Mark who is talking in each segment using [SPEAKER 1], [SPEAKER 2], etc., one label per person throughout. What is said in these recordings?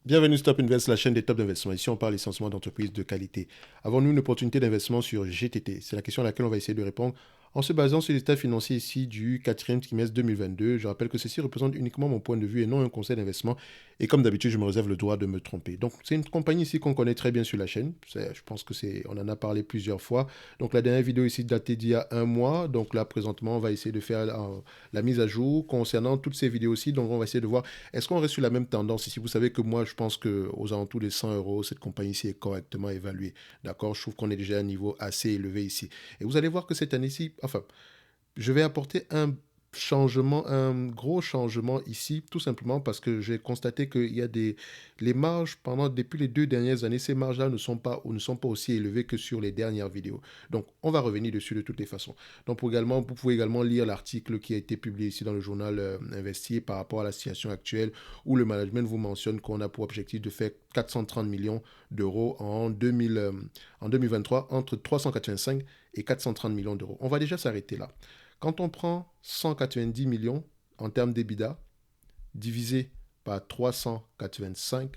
[SPEAKER 1] Bienvenue Stop Invest, la chaîne des top d'investissement. Ici, on parle essentiellement d'entreprises de qualité. Avons-nous une opportunité d'investissement sur GTT? C'est la question à laquelle on va essayer de répondre en se basant sur les états financiers ici du quatrième trimestre 2022. Je rappelle que ceci représente uniquement mon point de vue et non un conseil d'investissement. Et comme d'habitude, je me réserve le droit de me tromper. Donc, c'est une compagnie ici qu'on connaît très bien sur la chaîne. Je pense que on en a parlé plusieurs fois. Donc, la dernière vidéo ici datée d'il y a un mois. Donc là, présentement, on va essayer de faire la mise à jour concernant toutes ces vidéos aussi. Donc, on va essayer de voir est-ce qu'on reste sur la même tendance ici? Vous savez que moi, je pense qu'aux alentours des 100 euros, cette compagnie-ci est correctement évaluée. D'accord? Je trouve qu'on est déjà à un niveau assez élevé ici. Et vous allez voir que cette année-ci, enfin, je vais apporter un changement, un gros changement ici, tout simplement parce que j'ai constaté qu'il y a les marges depuis les 2 dernières années, ces marges-là ne sont pas aussi élevées que sur les dernières vidéos. Donc, on va revenir dessus de toutes les façons. Donc, vous pouvez également lire l'article qui a été publié ici dans le journal Investi par rapport à la situation actuelle où le management vous mentionne qu'on a pour objectif de faire 430 millions d'euros en 2023 entre 385 et 430 millions d'euros. On va déjà s'arrêter là. Quand on prend 190 millions en termes d'EBITDA, divisé par 385,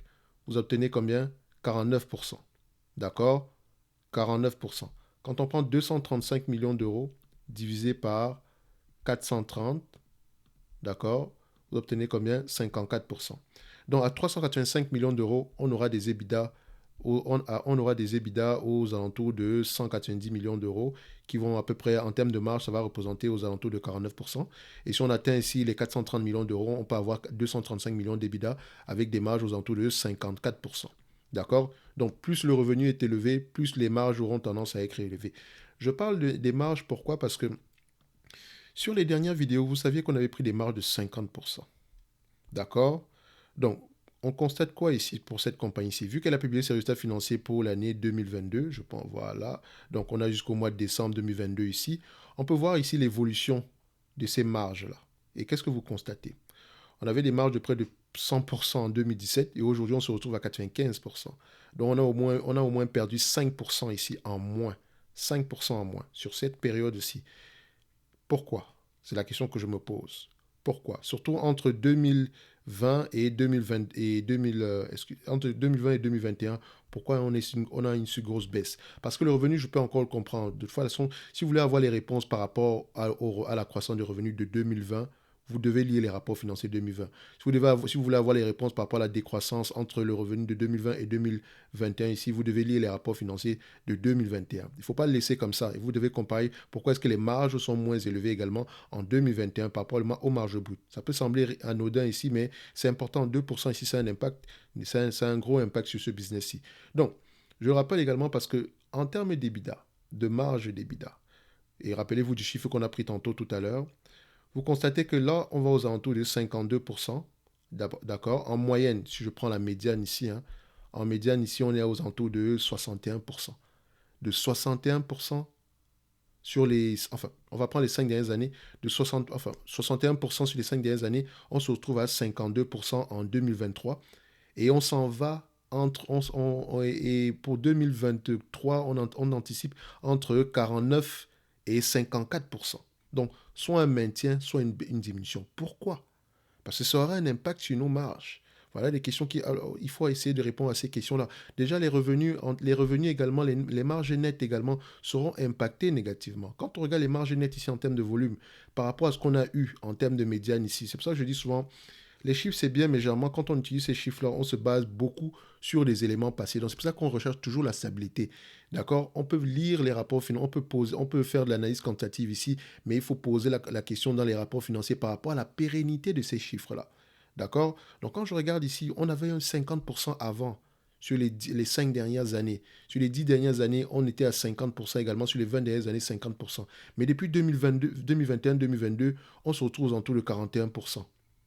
[SPEAKER 1] vous obtenez combien? 49%. D'accord? 49%. Quand on prend 235 millions d'euros, divisé par 430, d'accord? Vous obtenez combien? 54%. Donc à 385 millions d'euros, on aura des EBITDA on aura des EBITDA aux alentours de 190 millions d'euros qui vont à peu près, en termes de marge, ça va représenter aux alentours de 49%. Et si on atteint ici les 430 millions d'euros, on peut avoir 235 millions d'EBITDA avec des marges aux alentours de 54%. D'accord? Donc plus le revenu est élevé, plus les marges auront tendance à être élevées. Je parle des marges, pourquoi? Parce que sur les dernières vidéos, vous saviez qu'on avait pris des marges de 50%. D'accord? Donc, on constate quoi ici pour cette compagnie-ci? Vu qu'elle a publié ses résultats financiers pour l'année 2022, je pense, voilà. Donc, on a jusqu'au mois de décembre 2022 ici. On peut voir ici l'évolution de ces marges-là. Et qu'est-ce que vous constatez? On avait des marges de près de 100% en 2017 et aujourd'hui, on se retrouve à 95%. Donc, on a au moins perdu 5% ici en moins. 5% en moins sur cette période-ci. Pourquoi? C'est la question que je me pose. Pourquoi? Surtout entre 2020 et 2020 et 2000, entre 2020 et 2021, pourquoi on a une si grosse baisse? Parce que le revenu, je peux encore le comprendre. De toute façon, si vous voulez avoir les réponses par rapport à la croissance des revenus de 2020, vous devez lire les rapports financiers de 2020. Si vous voulez avoir les réponses par rapport à la décroissance entre le revenu de 2020 et 2021, ici, vous devez lire les rapports financiers de 2021. Il ne faut pas le laisser comme ça. Et vous devez comparer pourquoi est-ce que les marges sont moins élevées également en 2021 par rapport aux marges brutes. Ça peut sembler anodin ici, mais c'est important. 2% ici, c'est un impact. C'est un gros impact sur ce business-ci. Donc, je rappelle également parce que en termes d'EBITDA, de marge d'EBITDA, et rappelez-vous du chiffre qu'on a pris tantôt tout à l'heure, vous constatez que là, on va aux alentours de 52%. D'accord? En moyenne, si je prends la médiane ici, hein, en médiane ici, on est aux alentours de 61%. De 61% sur les... Enfin, on va prendre les 5 dernières années, de 60, enfin, 61% sur les 5 dernières années, on se retrouve à 52% en 2023. Et on s'en va entre... et pour 2023, on anticipe entre 49 et 54%. Donc, soit un maintien, soit une diminution. Pourquoi? Parce que ça aura un impact sur nos marges. Voilà des questions qui. Alors, il faut essayer de répondre à ces questions-là. Déjà, les revenus également, les marges nettes également seront impactées négativement. Quand on regarde les marges nettes ici en termes de volume, par rapport à ce qu'on a eu en termes de médiane ici, c'est pour ça que je dis souvent, les chiffres c'est bien, mais généralement, quand on utilise ces chiffres-là, on se base beaucoup sur les éléments passés. Donc, c'est pour ça qu'on recherche toujours la stabilité. D'accord? On peut lire les rapports financiers, on peut faire de l'analyse quantitative ici, mais il faut poser la question dans les rapports financiers par rapport à la pérennité de ces chiffres-là. D'accord? Donc, quand je regarde ici, on avait un 50% avant sur les 5 dernières années. Sur les 10 dernières années, on était à 50% également. Sur les 20 dernières années, 50%. Mais depuis 2022, 2021-2022, on se retrouve autour de 41%.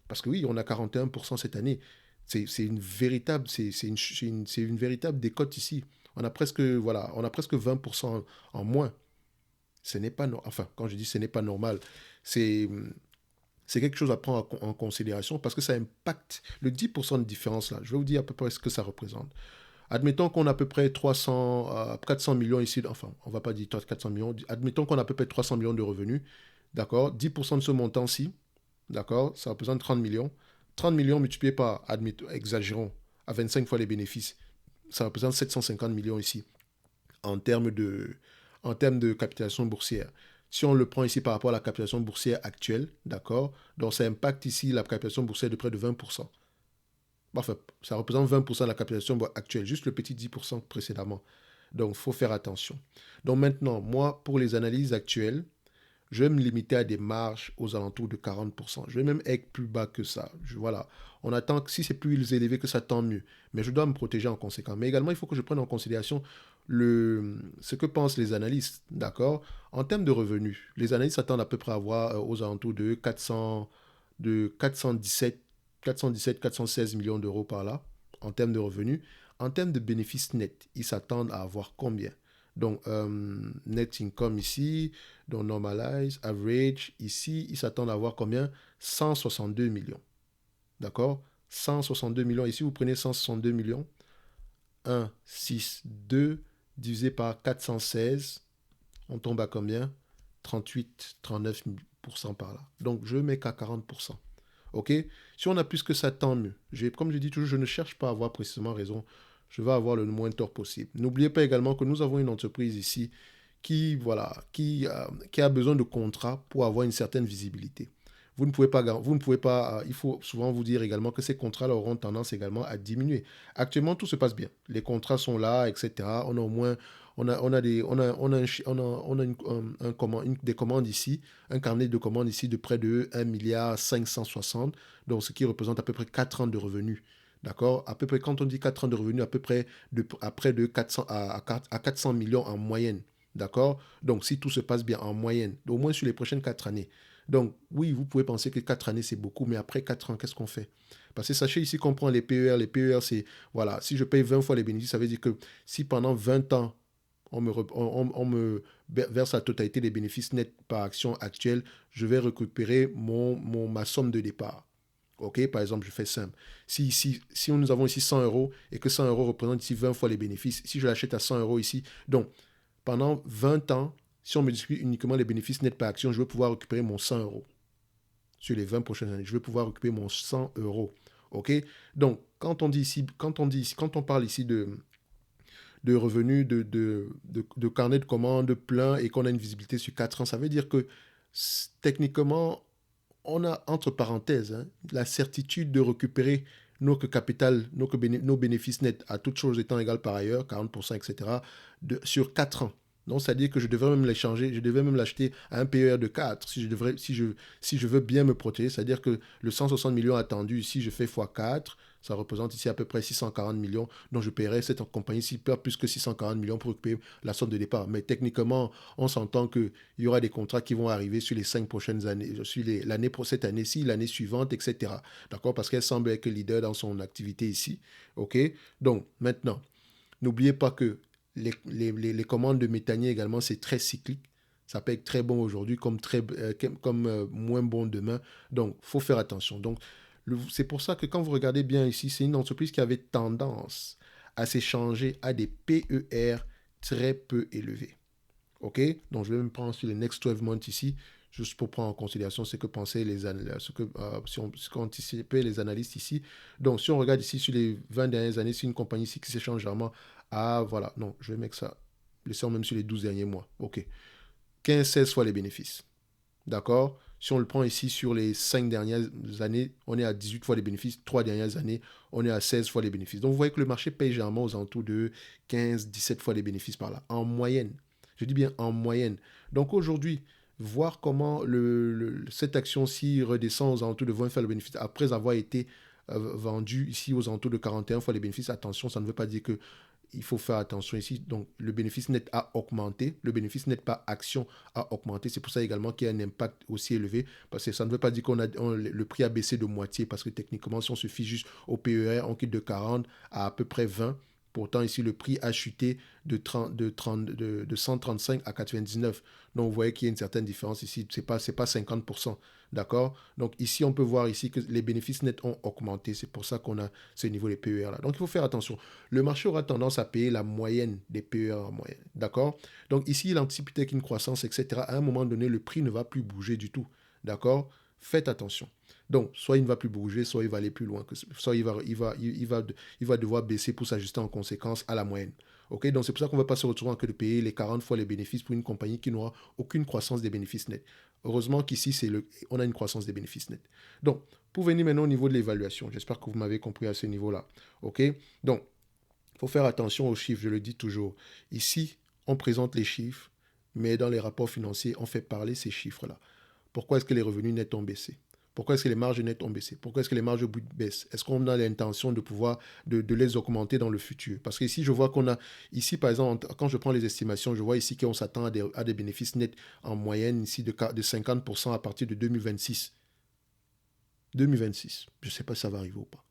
[SPEAKER 1] Parce que oui, on a 41% cette année. C'est une véritable, c'est une véritable décote ici. On a presque, voilà, on a presque 20% en moins. Ce n'est pas, enfin, quand je dis ce n'est pas normal, c'est c'est quelque chose à prendre en considération parce que ça impacte le 10% de différence là. Je vais vous dire à peu près ce que ça représente. Admettons qu'on a à peu près 400 millions ici, enfin, on ne va pas dire 400 millions, admettons qu'on a à peu près 300 millions de revenus, d'accord? 10% de ce montant-ci, d'accord? Ça représente 30 millions. 30 millions multipliés par, exagérons, à 25 fois les bénéfices. Ça représente 750 millions ici en termes de capitalisation boursière. Si on le prend ici par rapport à la capitalisation boursière actuelle, d'accord, donc ça impacte ici la capitalisation boursière de près de 20%. Enfin, ça représente 20% de la capitalisation actuelle, juste le petit 10% précédemment. Donc, il faut faire attention. Donc maintenant, moi, pour les analyses actuelles, je vais me limiter à des marges aux alentours de 40%. Je vais même être plus bas que ça. Voilà. On attend que si c'est plus élevé que ça, tant mieux. Mais je dois me protéger en conséquence. Mais également, il faut que je prenne en considération ce que pensent les analystes. D'accord. En termes de revenus, les analystes s'attendent à peu près à avoir aux alentours de 416 millions d'euros par là, en termes de revenus. En termes de bénéfices nets, ils s'attendent à avoir combien? Donc, net income ici, donc normalize, average, ici, ils s'attendent à avoir combien? 162 millions. D'accord? 162 millions. Ici, vous prenez 162 millions. 1, 6, 2, divisé par 416. On tombe à combien? 38, 39% par là. Donc, je mets qu'à 40%. OK? Si on a plus que ça, tant mieux. Comme je dis toujours, je ne cherche pas à avoir précisément raison. Je vais avoir le moins tort possible. N'oubliez pas également que nous avons une entreprise ici qui a besoin de contrats pour avoir une certaine visibilité. Il faut souvent vous dire également que ces contrats-là auront tendance également à diminuer. Actuellement, tout se passe bien. Les contrats sont là, etc. On a au moins, on a des, on a des commandes ici, un carnet de commandes ici de près de 1 milliard 560, donc ce qui représente à peu près 4 ans de revenus. D'accord? À peu près, quand on dit 4 ans de revenus, à près de 400 à 400 millions en moyenne. D'accord? Donc, si tout se passe bien en moyenne, au moins sur les prochaines 4 années. Donc, oui, vous pouvez penser que 4 années, c'est beaucoup, mais après 4 ans, qu'est-ce qu'on fait? Parce que sachez ici qu'on prend les PER. Les PER, c'est, voilà, si je paye 20 fois les bénéfices, ça veut dire que si pendant 20 ans, on me verse la totalité des bénéfices nets par action actuelle, je vais récupérer ma somme de départ. OK, par exemple, je fais simple. Si nous avons ici 100 euros et que 100 euros représente ici 20 fois les bénéfices, si je l'achète à 100 euros ici, donc pendant 20 ans, si on me distribue uniquement les bénéfices nets par action, je vais pouvoir récupérer mon 100 euros. Sur les 20 prochaines années, je vais pouvoir récupérer mon 100 euros. OK? Donc, quand on parle ici de revenus, de carnet de commandes plein et qu'on a une visibilité sur 4 ans, ça veut dire que techniquement, on a, entre parenthèses, la certitude de récupérer notre capital, nos bénéfices nets, à toutes choses étant égales par ailleurs, 40%, etc., sur 4 ans. Donc, c'est-à-dire que je devrais même l'échanger, je devrais même l'acheter à un PER de 4 si je veux bien me protéger. C'est-à-dire que le 160 millions attendu, ici, je fais x4, ça représente ici à peu près 640 millions. Donc, je paierai cette compagnie-ci plus que 640 millions pour récupérer la somme de départ. Mais techniquement, on s'entend qu'il y aura des contrats qui vont arriver sur les 5 prochaines années, sur l'année pour cette année-ci, l'année suivante, etc. D'accord? Parce qu'elle semble être leader dans son activité ici. OK? Donc, maintenant, n'oubliez pas que les commandes de méthanier également, c'est très cyclique. Ça peut être très bon aujourd'hui comme moins bon demain. Donc, il faut faire attention. Donc, c'est pour ça que quand vous regardez bien ici, c'est une entreprise qui avait tendance à s'échanger à des PER très peu élevés. OK? Donc, je vais me prendre sur les next 12 months ici, juste pour prendre en considération ce que pensaient ce qu'anticipaient les analystes ici. Donc, si on regarde ici sur les 20 dernières années, c'est une compagnie ici qui s'échange vraiment à, voilà, non, je vais mettre ça, laissons même sur les 12 derniers mois. OK. 15-16 fois les bénéfices. D'accord? Si on le prend ici sur les 5 dernières années, on est à 18 fois les bénéfices. 3 dernières années, on est à 16 fois les bénéfices. Donc, vous voyez que le marché paye généralement aux alentours de 15-17 fois les bénéfices par là, en moyenne. Je dis bien en moyenne. Donc, aujourd'hui, voir comment cette action-ci redescend aux alentours de 20 fois les bénéfices après avoir été vendue ici aux alentours de 41 fois les bénéfices. Attention, ça ne veut pas dire que il faut faire attention ici. Donc, le bénéfice net a augmenté. Le bénéfice net par action a augmenté. C'est pour ça également qu'il y a un impact aussi élevé. Parce que ça ne veut pas dire le prix a baissé de moitié. Parce que techniquement, si on se fie juste au PER, on quitte de 40 à peu près 20. Pourtant, ici, le prix a chuté de 135 à 99. Donc, vous voyez qu'il y a une certaine différence ici. Ce n'est pas 50%. D'accord? Donc, ici, on peut voir ici que les bénéfices nets ont augmenté. C'est pour ça qu'on a ce niveau des PER là. Donc, il faut faire attention. Le marché aura tendance à payer la moyenne des PER en moyenne. D'accord? Donc, ici, il anticipe une croissance, etc. À un moment donné, le prix ne va plus bouger du tout. D'accord? Faites attention. Donc, soit il ne va plus bouger, soit il va aller plus loin, soit il va devoir baisser pour s'ajuster en conséquence à la moyenne. Ok, donc c'est pour ça qu'on ne va pas se retrouver en que de payer les 40 fois les bénéfices pour une compagnie qui n'aura aucune croissance des bénéfices nets. Heureusement qu'ici, on a une croissance des bénéfices nets. Donc, pour venir maintenant au niveau de l'évaluation, j'espère que vous m'avez compris à ce niveau-là. Ok, donc, il faut faire attention aux chiffres, je le dis toujours. Ici, on présente les chiffres, mais dans les rapports financiers, on fait parler ces chiffres-là. Pourquoi est-ce que les revenus nets ont baissé? Pourquoi est-ce que les marges nettes ont baissé? Pourquoi est-ce que les marges brutes baissent? Est-ce qu'on a l'intention de pouvoir de les augmenter dans le futur? Parce que ici, je vois qu'on a, ici par exemple, quand je prends les estimations, je vois ici qu'on s'attend à des bénéfices nets en moyenne ici de 50% à partir de 2026. 2026, je ne sais pas si ça va arriver ou pas.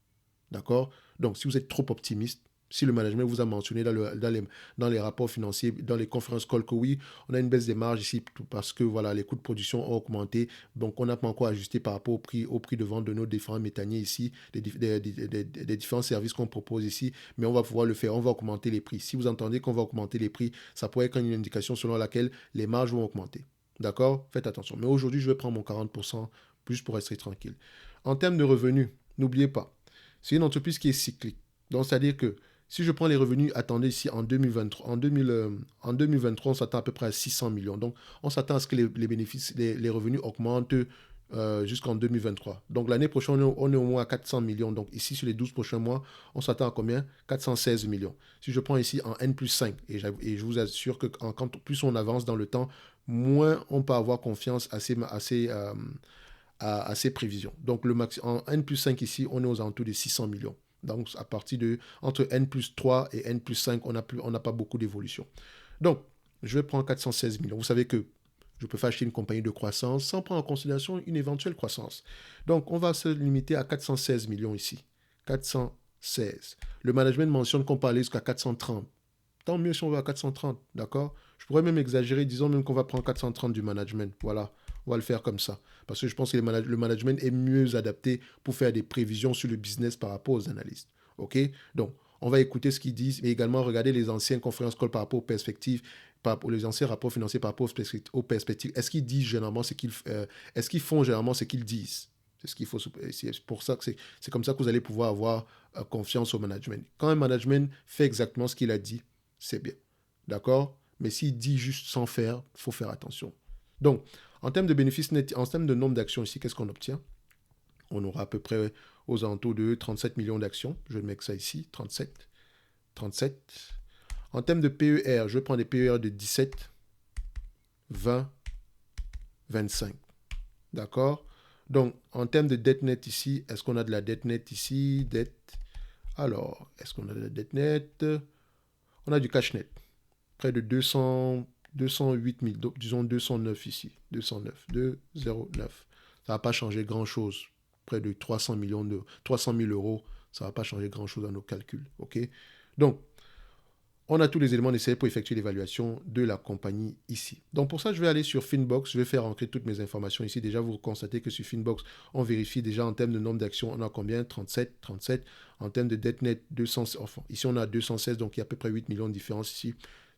[SPEAKER 1] D'accord? Donc, si vous êtes trop optimiste, si le management vous a mentionné dans les rapports financiers, dans les conférences call que oui, on a une baisse des marges ici parce que voilà, les coûts de production ont augmenté. Donc, on n'a pas encore ajusté par rapport au prix de vente de nos différents méthaniers ici, des différents services qu'on propose ici. Mais on va pouvoir le faire. On va augmenter les prix. Si vous entendez qu'on va augmenter les prix, ça pourrait être une indication selon laquelle les marges vont augmenter. D'accord? Faites attention. Mais aujourd'hui, je vais prendre mon 40% juste pour rester tranquille. En termes de revenus, n'oubliez pas, c'est une entreprise qui est cyclique. Donc, c'est-à-dire que si je prends les revenus attendus ici en 2023, en 2023, on s'attend à peu près à 600 millions. Donc, on s'attend à ce que les bénéfices, les revenus augmentent jusqu'en 2023. Donc, l'année prochaine, on est au moins à 400 millions. Donc, ici, sur les 12 prochains mois, on s'attend à combien? 416 millions. Si je prends ici en N plus 5, et je vous assure que quand plus on avance dans le temps, moins on peut avoir confiance à ces prévisions. Donc, en N plus 5 ici, on est aux alentours de 600 millions. Donc, à partir de entre N plus 3 et N plus 5, on n'a pas beaucoup d'évolution. Donc, je vais prendre 416 millions. Vous savez que je peux acheter une compagnie de croissance sans prendre en considération une éventuelle croissance. Donc, on va se limiter à 416 millions ici. 416. Le management mentionne qu'on peut aller jusqu'à 430. Tant mieux si on va à 430, d'accord? Je pourrais même exagérer, disons même qu'on va prendre 430 du management. Voilà, on va le faire comme ça. Parce que je pense que le management est mieux adapté pour faire des prévisions sur le business par rapport aux analystes. OK? Donc, on va écouter ce qu'ils disent, mais également regarder les anciennes conférences call par rapport aux perspectives, par rapport aux anciens rapports financiers par rapport aux perspectives. Est-ce qu'ils disent généralement est-ce qu'ils font généralement ce qu'ils disent? C'est ce qu'il faut. C'est pour ça que c'est comme ça que vous allez pouvoir avoir confiance au management. Quand un management fait exactement ce qu'il a dit, c'est bien. D'accord? Mais s'il dit juste sans faire, il faut faire attention. Donc, en termes de bénéfices nets, en termes de nombre d'actions ici, qu'est-ce qu'on obtient? On aura à peu près aux alentours de 37 millions d'actions. Je vais mettre ça ici, 37. 37. En termes de PER, je prends des PER de 17, 20, 25. D'accord? Donc, en termes de dette nette ici, est-ce qu'on a de la dette nette ici? Dette. Alors, est-ce qu'on a de la dette nette? On a du cash net. Près de 208 000, disons 209 ici. 209, 209. Ça ne va pas changer grand-chose. Près de 300 000 euros, ça ne va pas changer grand-chose dans nos calculs. OK? Donc, on a tous les éléments nécessaires pour effectuer l'évaluation de la compagnie ici. Donc pour ça, je vais aller sur Finbox. Je vais faire entrer toutes mes informations ici. Déjà, vous constatez que sur Finbox, on vérifie déjà en termes de nombre d'actions, on a combien? 37, 37. En termes de dette nette, 200. Enfin, ici, on a 216, donc il y a à peu près 8 millions de différence ici.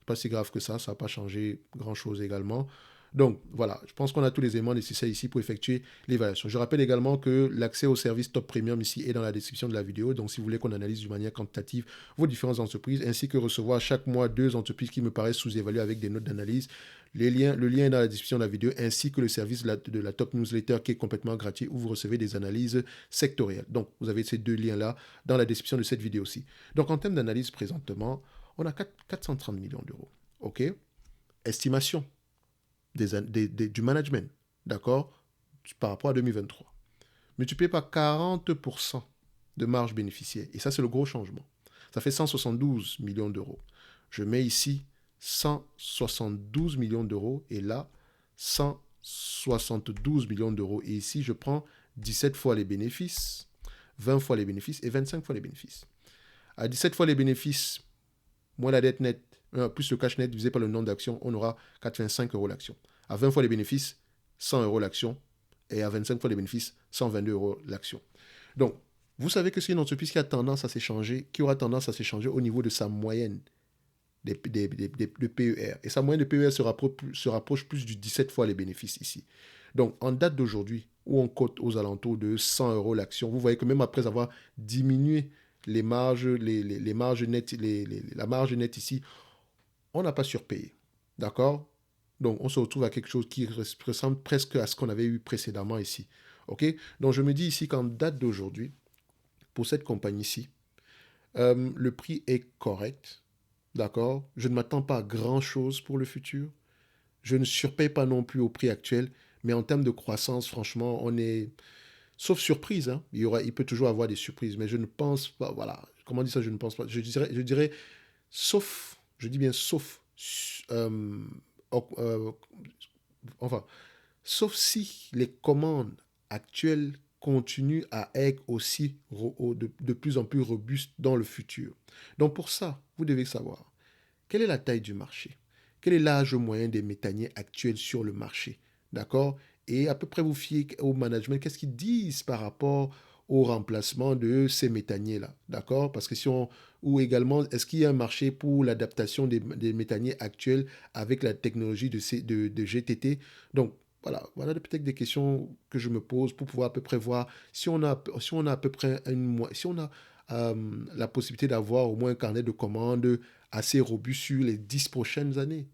[SPEAKER 1] Pas si grave que ça ne va pas changer grand-chose également. Donc voilà, je pense qu'on a tous les éléments nécessaires ici pour effectuer l'évaluation. Je rappelle également que l'accès au service Top Premium ici est dans la description de la vidéo. Donc si vous voulez qu'on analyse d'une manière quantitative vos différentes entreprises, ainsi que recevoir chaque mois 2 entreprises qui me paraissent sous-évaluées avec des notes d'analyse, le lien est dans la description de la vidéo, ainsi que le service de la Top Newsletter qui est complètement gratuit où vous recevez des analyses sectorielles. Donc vous avez ces deux liens-là dans la description de cette vidéo aussi. Donc en termes d'analyse présentement, on a 430 millions d'euros. OK? Estimation du management, d'accord, par rapport à 2023. Multiplié par 40% de marge bénéficiaire. Et ça, c'est le gros changement. Ça fait 172 millions d'euros. Je mets ici 172 millions d'euros et là, 172 millions d'euros. Et ici, je prends 17 fois les bénéfices, 20 fois les bénéfices et 25 fois les bénéfices. À 17 fois les bénéfices, moins la dette nette, plus le cash net divisé par le nombre d'actions, on aura 85 euros l'action. À 20 fois les bénéfices, 100 euros l'action. Et à 25 fois les bénéfices, 122 euros l'action. Donc, vous savez que c'est une entreprise qui a tendance à s'échanger, qui aura tendance à s'échanger au niveau de sa moyenne de PER. Et sa moyenne de PER se rapproche plus du 17 fois les bénéfices ici. Donc, en date d'aujourd'hui, où on cote aux alentours de 100 euros l'action, vous voyez que même après avoir diminué les marges, les marges nettes, la marge nette ici, on n'a pas surpayé. D'accord? Donc, on se retrouve à quelque chose qui ressemble presque à ce qu'on avait eu précédemment ici. OK? Donc, je me dis ici qu'en date d'aujourd'hui, pour cette compagnie-ci, le prix est correct. D'accord? Je ne m'attends pas à grand-chose pour le futur. Je ne surpaye pas non plus au prix actuel. Mais en termes de croissance, franchement, on est... Sauf surprise, hein. Il peut toujours avoir des surprises. Mais je ne pense pas... Voilà. Comment dire ça? Je ne pense pas. Je dirais sauf... Je dis bien sauf... euh, euh, enfin, sauf si les commandes actuelles continuent à être aussi de plus en plus robustes dans le futur. Donc pour ça, vous devez savoir quelle est la taille du marché, quel est l'âge moyen des méthaniers actuels sur le marché, d'accord? Et à peu près vous fiez au management, qu'est-ce qu'ils disent par rapport au remplacement de ces méthaniers-là, d'accord? Parce que si on... Ou également, est-ce qu'il y a un marché pour l'adaptation des méthaniers actuels avec la technologie de GTT? Donc, voilà peut-être des questions que je me pose pour pouvoir à peu près voir si on a à peu près si on a la possibilité d'avoir au moins un carnet de commandes assez robuste sur les 10 prochaines années.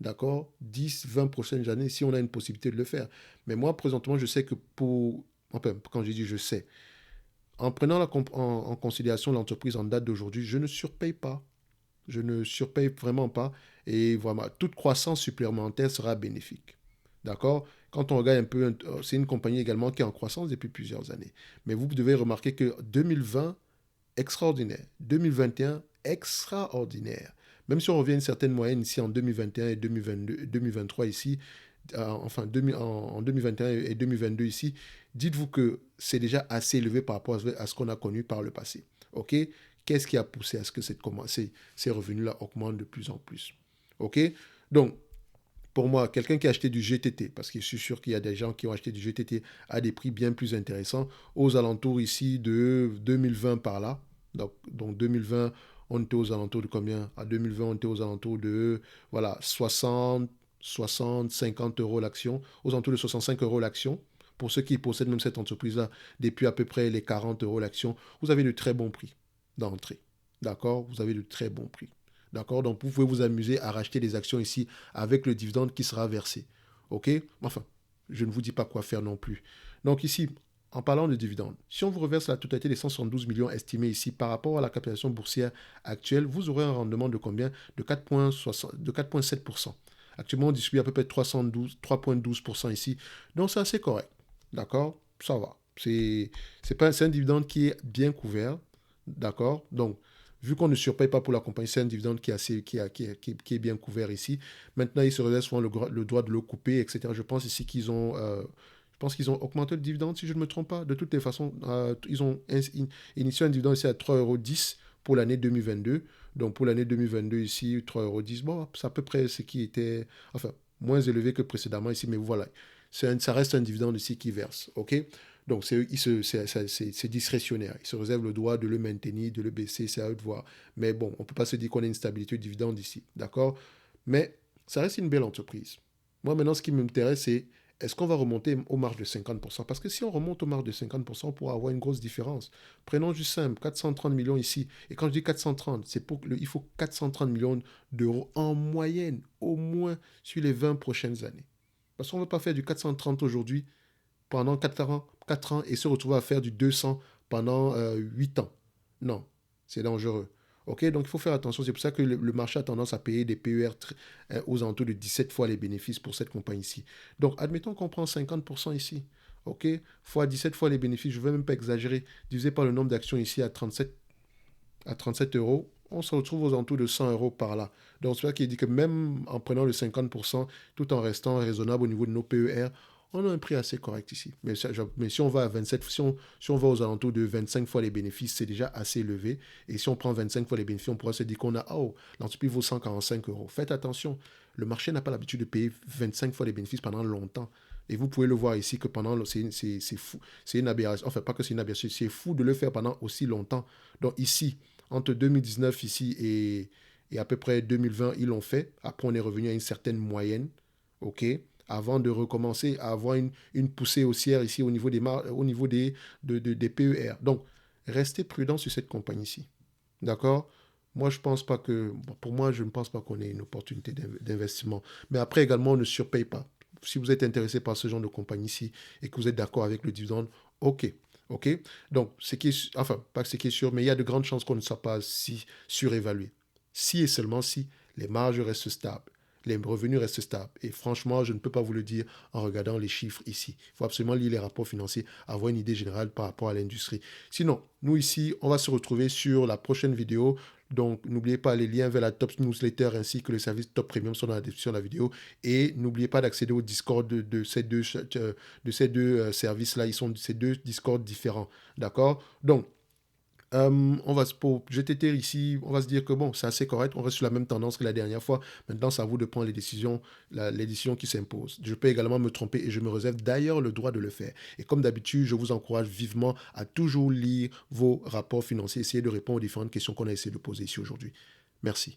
[SPEAKER 1] D'accord? 10, 20 prochaines années, si on a une possibilité de le faire. Mais moi, présentement, je sais que pour... Enfin, quand je dis je sais, en prenant en considération l'entreprise en date d'aujourd'hui, je ne surpaye pas. Je ne surpaye vraiment pas. Et vraiment, toute croissance supplémentaire sera bénéfique. D'accord? Quand on regarde un peu, c'est une compagnie également qui est en croissance depuis plusieurs années. Mais vous devez remarquer que 2020, extraordinaire. 2021, extraordinaire. Même si on revient à une certaine moyenne ici en 2021 et 2022, 2023 ici, enfin en 2021 et 2022 ici, dites-vous que c'est déjà assez élevé par rapport à ce qu'on a connu par le passé. OK? Qu'est-ce qui a poussé à ce que ces revenus-là augmentent de plus en plus? OK? Donc, pour moi, quelqu'un qui a acheté du GTT, parce que je suis sûr qu'il y a des gens qui ont acheté du GTT à des prix bien plus intéressants, aux alentours ici de 2020 par là. Donc 2020, on était aux alentours de combien? À 2020, on était aux alentours de voilà, 60, 50 euros l'action, aux alentours de 65 euros l'action. Pour ceux qui possèdent même cette entreprise-là, depuis à peu près les 40 euros l'action, vous avez de très bons prix d'entrée. D'accord? Vous avez de très bons prix. D'accord? Donc, vous pouvez vous amuser à racheter des actions ici avec le dividende qui sera versé. OK? Enfin, je ne vous dis pas quoi faire non plus. Donc, ici, en parlant de dividende, si on vous reverse la totalité des 172 millions estimés ici par rapport à la capitalisation boursière actuelle, vous aurez un rendement de combien? De 4,7%. Actuellement, on distribue à peu près 3,12% ici. Donc, c'est assez correct. D'accord? Ça va. C'est un dividende qui est bien couvert. D'accord? Donc, vu qu'on ne surpaye pas pour la compagnie, c'est un dividende qui est bien couvert ici. Maintenant, ils se réservent souvent le droit de le couper, etc. Je pense ici qu'ils ont augmenté le dividende, si je ne me trompe pas. De toutes les façons, ils ont initié un dividende ici à 3,10 € pour l'année 2022. Donc, pour l'année 2022, ici, 3,10 €. Bon, c'est à peu près ce qui était, enfin, moins élevé que précédemment ici, mais voilà. Ça reste un dividende ici qui verse. OK? Donc, c'est discrétionnaire. Ils se réservent le droit de le maintenir, de le baisser, c'est à eux de voir. Mais bon, on ne peut pas se dire qu'on a une stabilité de dividende ici. D'accord? Mais ça reste une belle entreprise. Moi, maintenant, ce qui m'intéresse, c'est est-ce qu'on va remonter aux marges de 50%? Parce que si on remonte aux marges de 50%, on pourra avoir une grosse différence. Prenons juste simple, 430 millions ici. Et quand je dis 430, il faut 430 millions d'euros en moyenne, au moins sur les 20 prochaines années. Parce qu'on ne veut pas faire du 430 aujourd'hui pendant 4 ans et se retrouver à faire du 200 pendant 8 ans. Non, c'est dangereux. OK, donc il faut faire attention. C'est pour ça que le marché a tendance à payer des PER aux alentours de 17 fois les bénéfices pour cette compagnie-ci. Donc, admettons qu'on prend 50% ici. OK, fois 17 fois les bénéfices, je ne vais même pas exagérer, divisé par le nombre d'actions ici à 37 euros, on se retrouve aux alentours de 100 euros par là. Donc, c'est ça qui dit que même en prenant le 50%, tout en restant raisonnable au niveau de nos PER, on a un prix assez correct ici. Mais si on va à 27, si on va aux alentours de 25 fois les bénéfices, c'est déjà assez élevé. Et si on prend 25 fois les bénéfices, on pourra se dire qu'on a, oh, l'entreprise vaut 145 euros. Faites attention, le marché n'a pas l'habitude de payer 25 fois les bénéfices pendant longtemps. Et vous pouvez le voir ici que c'est fou, c'est une aberration. Enfin, pas que c'est une aberration, c'est fou de le faire pendant aussi longtemps. Donc ici, entre 2019 ici et à peu près 2020, ils l'ont fait. Après, on est revenu à une certaine moyenne. OK? avant de recommencer à avoir une poussée haussière ici au niveau au niveau des PER. Donc, restez prudent sur cette compagnie-ci. D'accord? Moi, je pense pas que, bon, pour moi, je ne pense pas qu'on ait une opportunité d'investissement. Mais après, également, on ne surpaye pas. Si vous êtes intéressé par ce genre de compagnie-ci et que vous êtes d'accord avec le dividende, ok. Ok? Donc, enfin, pas ce qui est sûr, mais il y a de grandes chances qu'on ne soit pas si surévalué. Si et seulement si les marges restent stables, les revenus restent stables. Et franchement, je ne peux pas vous le dire en regardant les chiffres ici. Il faut absolument lire les rapports financiers, avoir une idée générale par rapport à l'industrie. Sinon, nous ici, on va se retrouver sur la prochaine vidéo. Donc, n'oubliez pas les liens vers la Top Newsletter ainsi que le service Top Premium sont dans la description de la vidéo. Et n'oubliez pas d'accéder au Discord de ces deux services-là. Ils sont ces deux Discords différents. D'accord? Donc, pour GTT ici, on va se dire que bon, c'est assez correct, on reste sur la même tendance que la dernière fois. Maintenant, c'est à vous de prendre les décisions qui s'imposent. Je peux également me tromper et je me réserve d'ailleurs le droit de le faire. Et comme d'habitude, je vous encourage vivement à toujours lire vos rapports financiers, essayer de répondre aux différentes questions qu'on a essayé de poser ici aujourd'hui. Merci.